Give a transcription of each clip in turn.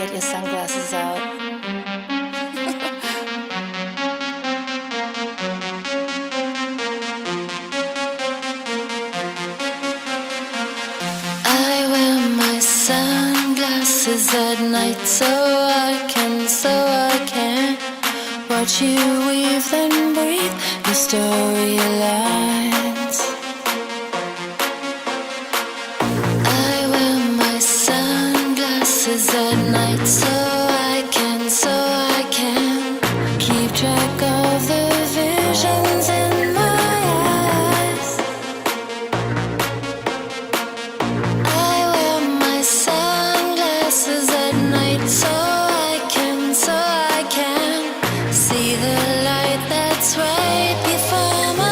get your sunglasses out. I wear my sunglasses at night so I can watch you weave and breathe your storylines. I wear my sunglasses at night so I can keep track of the visions in my eyes. I wear my sunglasses at night so I can see the light that's right before my eyes.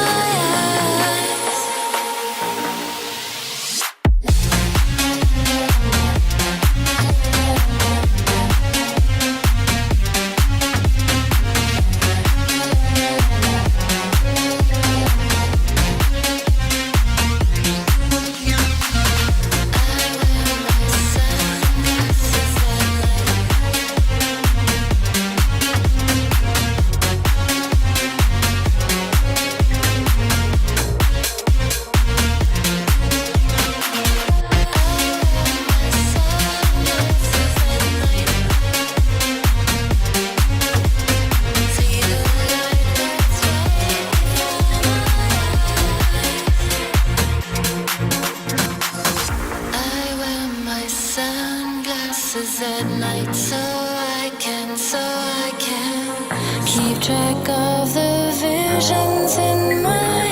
At night so I can keep track of the visions in my